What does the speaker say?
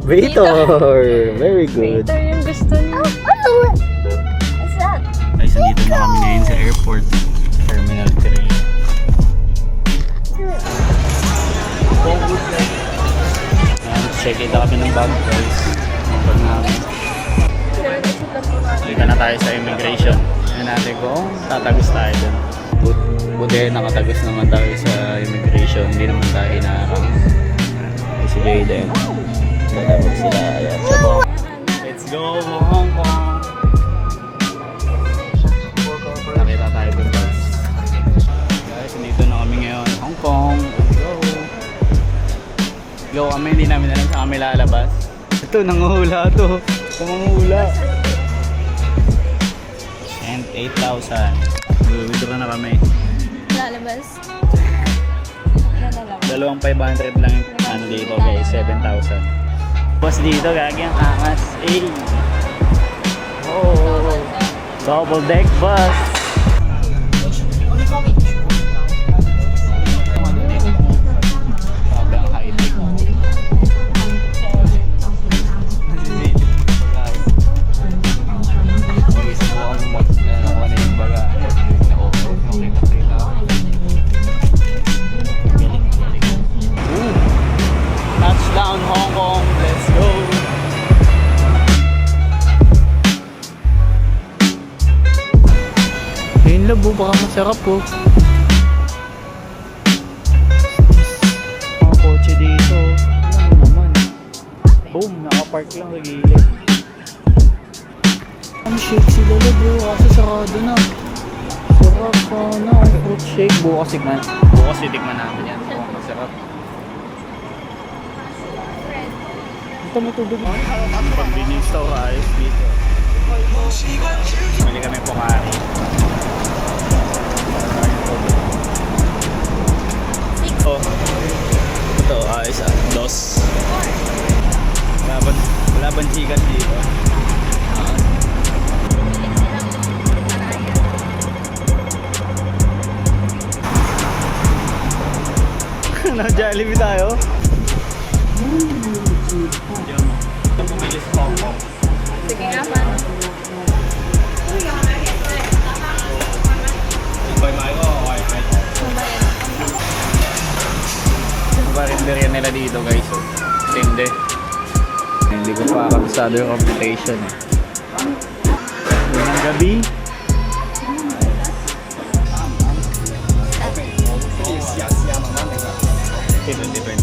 Waiter! Very good. Waiter yung gusto niya. What's that? Guys, nandito na kami ngayon sa airport. Terminal 3. Check it kami ng bag guys. Ang bag namin. Dito na tayo sa immigration. Tignan natin kung tatagos tayo dun. Buti nakatagos naman tayo sa immigration. Hindi naman tayo inaarang. Si Jayden. Lalabog sila. Ayan. So, let's go Hong Kong! Nakita tayo dun guys. Guys, nandito na kami ngayon. Hong Kong. Let's go! Go kami. Hindi namin alam saan kami lalabas. Ito, nanguhula to. Nanguhula. And 8,000. Withdraw na kami. Lalabas. Dalawang 500 lang yung ano dito guys, 7,000. Tapos dito gagi ang angas. Ay! Oh! Double deck bus! Grabe ang high-tech. Touchdown Hong Kong, let's go! Ayun labo, baka masarap po. Mga kotse dito. Ano naman? Boom, nakapark lang sa gilid. Ang shake sila bro, kasi sarado na. Sarap sana ang fruit shake. Bukas titikman namin yan. Mukhang masarap. Ito may tubig. Convenience store ayos dito. Bili kami pukari. Ito ayos ah. Dos. Wala bang chicken dito? Na-Jollibee tayo. Pumilis po ako. Sige nga man. Barinderiya nila dito guys. Tindi. Hindi ko pa kabisado yung computation eh. Ngayong gabi. $20.